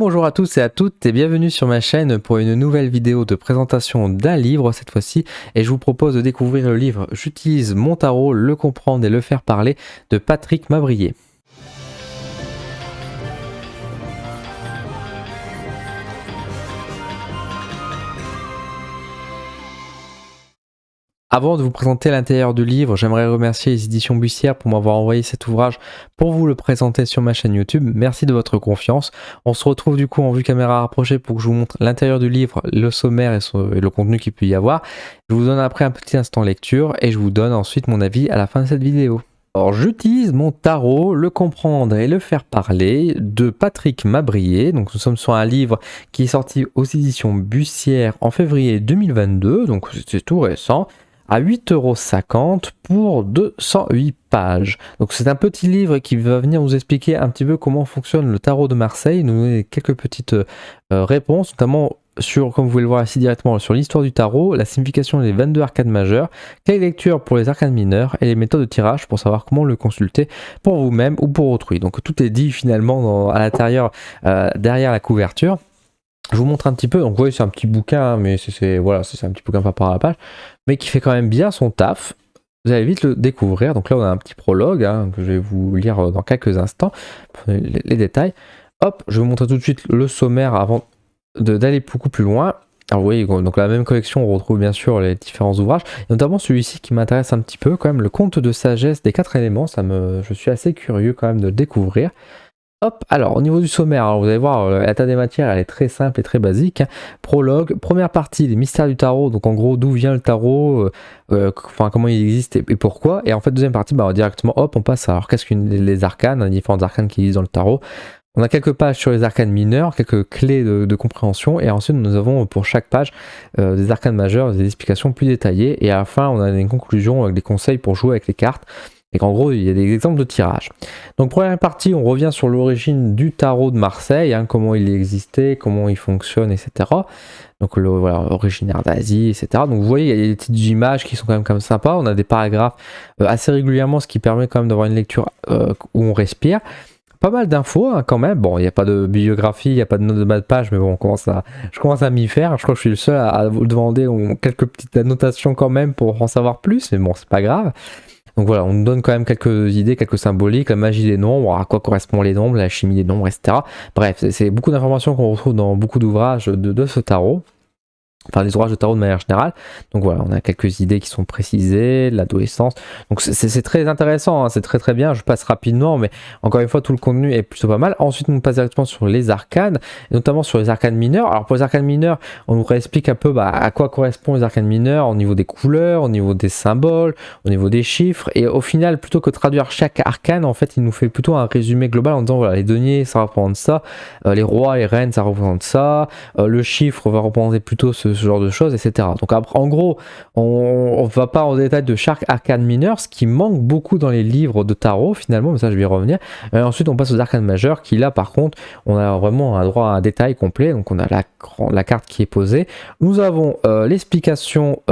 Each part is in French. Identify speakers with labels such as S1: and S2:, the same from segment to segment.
S1: Bonjour à tous et à toutes et bienvenue sur ma chaîne pour une nouvelle vidéo de présentation d'un livre cette fois-ci, et je vous propose de découvrir le livre J'utilise mon tarot, le comprendre et le faire parler de Patrick Mabrier. Avant de vous présenter l'intérieur du livre, j'aimerais remercier les éditions Bussière pour m'avoir envoyé cet ouvrage pour vous le présenter sur ma chaîne YouTube. Merci de votre confiance. On se retrouve du coup en vue caméra rapprochée pour que je vous montre l'intérieur du livre, le sommaire et le contenu qu'il peut y avoir. Je vous donne après un petit instant lecture et je vous donne ensuite mon avis à la fin de cette vidéo. Alors, j'utilise mon tarot, le comprendre et le faire parler de Patrick Mabrier. Donc nous sommes sur un livre qui est sorti aux éditions Bussière en février 2022, donc c'est tout récent, à 8,50 € pour 208 pages. Donc c'est un petit livre qui va venir vous expliquer un petit peu comment fonctionne le tarot de Marseille, nous donner quelques petites réponses, notamment sur, comme vous pouvez le voir ici directement, sur l'histoire du tarot, la signification des 22 arcanes majeures, quelle lecture pour les arcanes mineures et les méthodes de tirage pour savoir comment le consulter pour vous-même ou pour autrui. Donc tout est dit finalement à l'intérieur, derrière la couverture. Je vous montre un petit peu, donc vous voyez c'est un petit bouquin, mais c'est un petit bouquin par rapport à la page, mais qui fait quand même bien son taf. Vous allez vite le découvrir. Donc là on a un petit prologue que je vais vous lire dans quelques instants, les détails. Hop, je vais vous montrer tout de suite le sommaire avant d'aller beaucoup plus loin. Alors vous voyez, donc la même collection, on retrouve bien sûr les différents ouvrages, et notamment celui-ci qui m'intéresse un petit peu, quand même, le conte de sagesse des 4 éléments. Je suis assez curieux quand même de le découvrir. Hop, alors au niveau du sommaire, alors, vous allez voir, l'état des matières, elle est très simple et très basique. Prologue, première partie, les mystères du tarot, donc en gros d'où vient le tarot, comment il existe et pourquoi. Et en fait, deuxième partie, directement, hop, on passe à alors qu'est-ce que les arcanes, les différentes arcanes qui existent dans le tarot. On a quelques pages sur les arcanes mineures, quelques clés de compréhension, et ensuite nous avons pour chaque page des arcanes majeures, des explications plus détaillées, et à la fin on a une conclusion avec des conseils pour jouer avec les cartes. Et qu'en gros, il y a des exemples de tirage. Donc, première partie, on revient sur l'origine du tarot de Marseille, comment il existait, comment il fonctionne, etc. Donc, originaire d'Asie, etc. Donc, vous voyez, il y a des petites images qui sont quand même sympas. On a des paragraphes assez régulièrement, ce qui permet quand même d'avoir une lecture où on respire. Pas mal d'infos quand même. Bon, il n'y a pas de bibliographie, il n'y a pas de notes de bas de page, mais bon, je commence à m'y faire. Je crois que je suis le seul à vous demander quelques petites annotations quand même pour en savoir plus, mais bon, c'est pas grave. Donc voilà, on nous donne quand même quelques idées, quelques symboliques, la magie des nombres, à quoi correspondent les nombres, la chimie des nombres, etc. Bref, c'est beaucoup d'informations qu'on retrouve dans beaucoup d'ouvrages de ce tarot. Enfin, les ouvrages de tarot de manière générale. Donc voilà, on a quelques idées qui sont précisées, l'adolescence. Donc c'est très intéressant, c'est très très bien. Je passe rapidement, mais encore une fois, tout le contenu est plutôt pas mal. Ensuite, on passe directement sur les arcanes, et notamment sur les arcanes mineures. Alors pour les arcanes mineures, on nous réexplique un peu à quoi correspondent les arcanes mineures au niveau des couleurs, au niveau des symboles, au niveau des chiffres. Et au final, plutôt que de traduire chaque arcane, en fait, il nous fait plutôt un résumé global en disant voilà, les deniers, ça représente ça, les rois, les reines, ça représente ça, le chiffre va représenter plutôt ce genre de choses, etc. Donc après, en gros, on va pas en détail de chaque arcane mineur, ce qui manque beaucoup dans les livres de tarot finalement, mais ça je vais y revenir. Et ensuite on passe aux arcanes majeures qui là par contre on a vraiment un droit à un détail complet. Donc on a la carte qui est posée, nous avons l'explication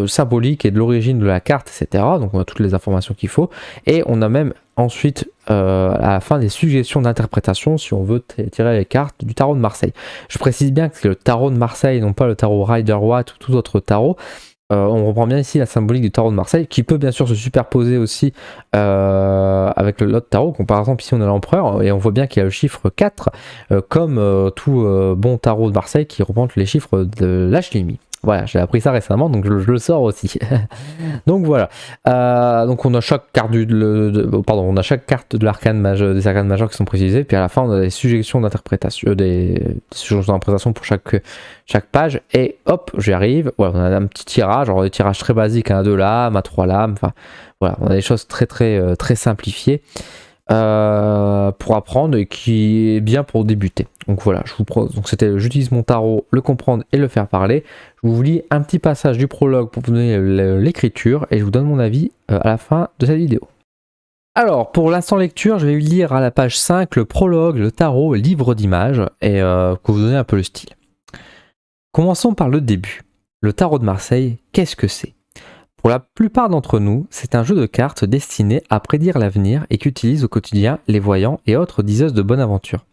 S1: symbolique et de l'origine de la carte, etc. Donc on a toutes les informations qu'il faut, et on a même ensuite à la fin des suggestions d'interprétation si on veut tirer les cartes du tarot de Marseille. Je précise bien que c'est le tarot de Marseille, non pas le tarot Rider-Waite ou tout autre tarot. On reprend bien ici la symbolique du tarot de Marseille, qui peut bien sûr se superposer aussi avec l'autre tarot. Comme par exemple ici on a l'empereur, et on voit bien qu'il y a le chiffre 4, comme tout bon tarot de Marseille qui représente les chiffres de l'Ashlimie. Voilà, j'ai appris ça récemment, donc je le sors aussi. Donc voilà. Donc on a chaque carte on a chaque carte de l'arcane majeur, des arcanes majeures qui sont précisées, puis à la fin on a des suggestions d'interprétation, des suggestions d'interprétation pour chaque page. Et hop, j'y arrive. Voilà, on a un petit tirage, alors des tirages très basiques, à 2 lames, à 3 lames. Enfin voilà, on a des choses très très très simplifiées pour apprendre, et qui est bien pour débuter. Donc voilà, donc c'était j'utilise mon tarot, le comprendre et le faire parler. Je vous lis un petit passage du prologue pour vous donner l'écriture, et je vous donne mon avis à la fin de cette vidéo. Alors, pour l'instant lecture, je vais lire à la page 5 le prologue, le tarot, livre d'images, et pour vous donner un peu le style. Commençons par le début. Le tarot de Marseille, qu'est-ce que c'est ? Pour la plupart d'entre nous, c'est un jeu de cartes destiné à prédire l'avenir et qu'utilisent au quotidien les voyants et autres diseuses de bonne aventure.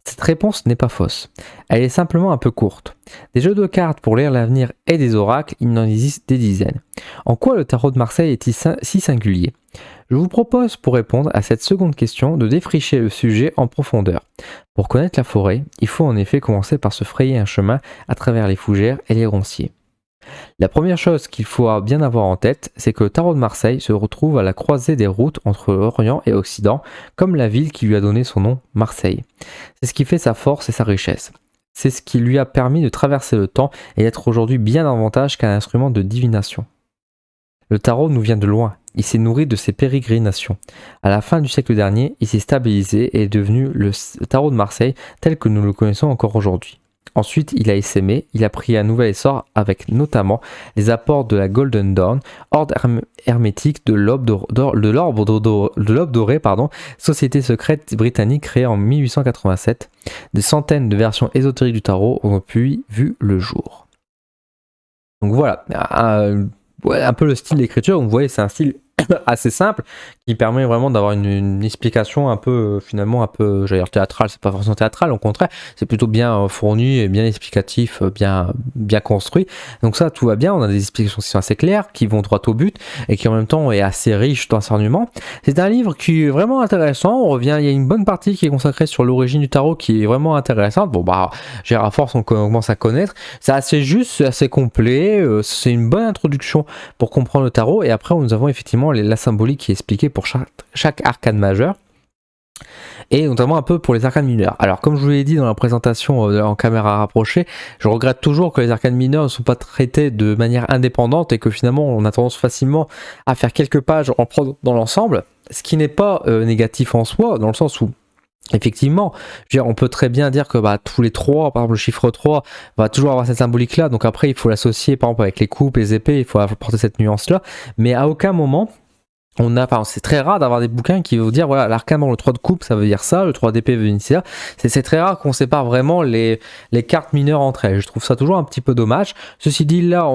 S1: Cette réponse n'est pas fausse. Elle est simplement un peu courte. Des jeux de cartes pour lire l'avenir et des oracles, il en existe des dizaines. En quoi le tarot de Marseille est-il si singulier? Je vous propose, pour répondre à cette seconde question, de défricher le sujet en profondeur. Pour connaître la forêt, il faut en effet commencer par se frayer un chemin à travers les fougères et les ronciers. La première chose qu'il faut bien avoir en tête, c'est que le tarot de Marseille se retrouve à la croisée des routes entre Orient et Occident, comme la ville qui lui a donné son nom, Marseille. C'est ce qui fait sa force et sa richesse. C'est ce qui lui a permis de traverser le temps et d'être aujourd'hui bien davantage qu'un instrument de divination. Le tarot nous vient de loin, il s'est nourri de ses pérégrinations. À la fin du siècle dernier, il s'est stabilisé et est devenu le tarot de Marseille tel que nous le connaissons encore aujourd'hui. Ensuite, il a essaimé, il a pris un nouvel essor avec notamment les apports de la Golden Dawn, ordre hermétique de l'aube dorée, société secrète britannique créée en 1887. Des centaines de versions ésotériques du tarot ont puis vu le jour. Donc voilà, un peu le style d'écriture, vous voyez, c'est un style assez simple qui permet vraiment d'avoir une explication un peu finalement un peu, j'allais dire théâtrale, c'est pas forcément théâtral, au contraire c'est plutôt bien fourni et bien explicatif, bien construit, donc ça tout va bien, on a des explications qui sont assez claires, qui vont droit au but et qui en même temps est assez riche d'enseignements. C'est un livre qui est vraiment intéressant, on revient, il y a une bonne partie qui est consacrée sur l'origine du tarot qui est vraiment intéressante. Bon bah à force on commence à connaître, c'est assez juste, c'est assez complet, c'est une bonne introduction pour comprendre le tarot, et après nous avons effectivement la symbolique qui est expliquée pour chaque arcane majeur, et notamment un peu pour les arcanes mineurs. Alors comme je vous l'ai dit dans la présentation en caméra rapprochée, je regrette toujours que les arcanes mineurs ne sont pas traités de manière indépendante et que finalement on a tendance facilement à faire quelques pages en prendre dans l'ensemble, ce qui n'est pas négatif en soi, dans le sens où effectivement, on peut très bien dire que tous les trois, par exemple le chiffre 3 va toujours avoir cette symbolique là, donc après il faut l'associer par exemple avec les coupes, les épées, il faut apporter cette nuance là, mais à aucun moment c'est très rare d'avoir des bouquins qui vont dire voilà, l'arcane, le 3 de coupe ça veut dire ça, le 3 d'épée veut dire ça. C'est très rare qu'on sépare vraiment les cartes mineures entre elles. Je trouve ça toujours un petit peu dommage. Ceci dit, là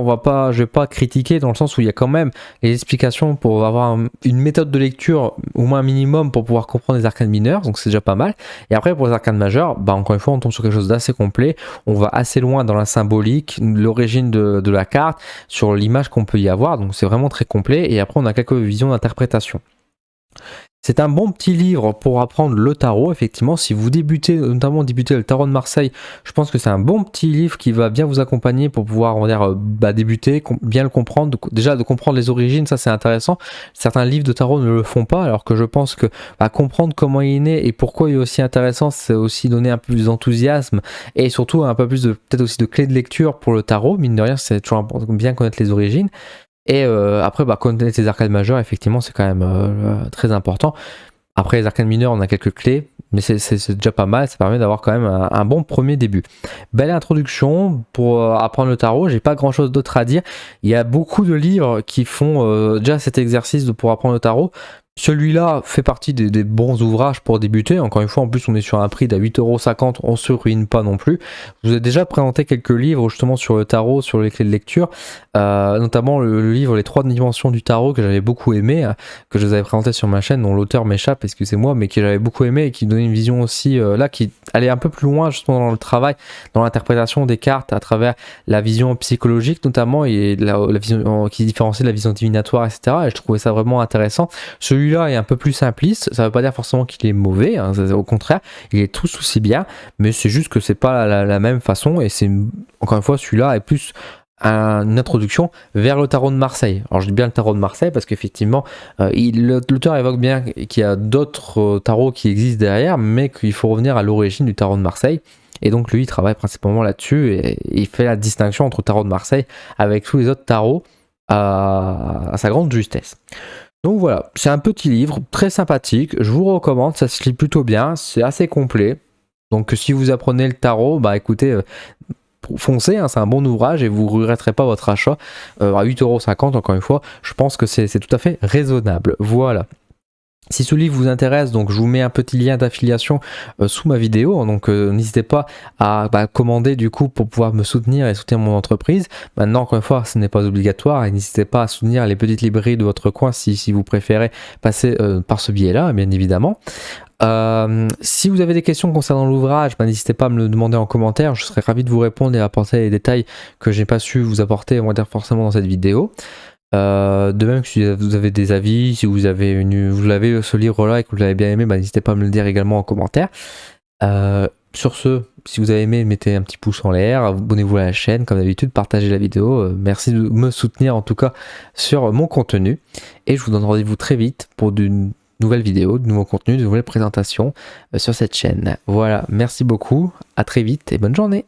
S1: je vais pas critiquer dans le sens où il y a quand même les explications pour avoir une méthode de lecture au moins un minimum pour pouvoir comprendre les arcanes mineures, donc c'est déjà pas mal. Et après pour les arcanes majeures, encore une fois on tombe sur quelque chose d'assez complet, on va assez loin dans la symbolique, l'origine de la carte, sur l'image qu'on peut y avoir, donc c'est vraiment très complet, et après on a quelques visions d'interprétation. C'est un bon petit livre pour apprendre le tarot, effectivement, si vous débutez, notamment le tarot de Marseille, je pense que c'est un bon petit livre qui va bien vous accompagner pour pouvoir, on va dire, débuter, bien le comprendre, déjà de comprendre les origines, ça c'est intéressant. Certains livres de tarot ne le font pas, alors que je pense que comprendre comment il est né et pourquoi il est aussi intéressant, c'est aussi donner un peu plus d'enthousiasme et surtout un peu plus peut-être aussi de clés de lecture pour le tarot, mine de rien, c'est toujours important de bien connaître les origines. Et après, connaître les arcanes majeures, effectivement, c'est quand même très important. Après, les arcanes mineures, on a quelques clés, mais c'est déjà pas mal, ça permet d'avoir quand même un bon premier début. Belle introduction pour apprendre le tarot, j'ai pas grand chose d'autre à dire. Il y a beaucoup de livres qui font déjà cet exercice pour apprendre le tarot. Celui-là fait partie des bons ouvrages pour débuter. Encore une fois, en plus, on est sur un prix d'à 8,50 €, on se ruine pas non plus. Je vous ai déjà présenté quelques livres justement sur le tarot, sur les clés de lecture, notamment le livre Les 3 dimensions du tarot que j'avais beaucoup aimé, que je vous avais présenté sur ma chaîne, dont l'auteur m'échappe, excusez-moi, mais que j'avais beaucoup aimé et qui donnait une vision aussi là qui allait un peu plus loin justement dans le travail, dans l'interprétation des cartes à travers la vision psychologique notamment, et la vision qui différencie de la vision divinatoire, etc. Et je trouvais ça vraiment intéressant. Celui-là est un peu plus simpliste, ça veut pas dire forcément qu'il est mauvais, au contraire, il est tout aussi bien, mais c'est juste que c'est pas la même façon, et c'est encore une fois, celui-là est plus une introduction vers le tarot de Marseille. Alors je dis bien le tarot de Marseille parce qu'effectivement l'auteur évoque bien qu'il y a d'autres tarots qui existent derrière, mais qu'il faut revenir à l'origine du tarot de Marseille, et donc lui il travaille principalement là-dessus, et il fait la distinction entre le tarot de Marseille avec tous les autres tarots à sa grande justesse. Donc voilà, c'est un petit livre très sympathique, je vous recommande, ça se lit plutôt bien, c'est assez complet. Donc si vous apprenez le tarot, écoutez, foncez, c'est un bon ouvrage et vous ne regretterez pas votre achat. À 8,50 €, encore une fois, je pense que c'est tout à fait raisonnable. Voilà. Si ce livre vous intéresse, donc je vous mets un petit lien d'affiliation sous ma vidéo, donc n'hésitez pas à commander du coup pour pouvoir me soutenir et soutenir mon entreprise. Maintenant, encore une fois, ce n'est pas obligatoire, et n'hésitez pas à soutenir les petites librairies de votre coin si vous préférez passer par ce biais-là, bien évidemment. Si vous avez des questions concernant l'ouvrage, n'hésitez pas à me le demander en commentaire, je serai ravi de vous répondre et apporter les détails que j'ai pas su vous apporter, on va dire forcément dans cette vidéo. De même que si vous avez des avis, si vous avez ce livre-là et que vous l'avez bien aimé, n'hésitez pas à me le dire également en commentaire. Sur ce, si vous avez aimé, mettez un petit pouce en l'air, abonnez-vous à la chaîne comme d'habitude, partagez la vidéo, merci de me soutenir en tout cas sur mon contenu, et je vous donne rendez-vous très vite pour d'une nouvelle vidéo, de nouveaux contenus, de nouvelles présentations sur cette chaîne. Voilà, merci beaucoup, à très vite et bonne journée.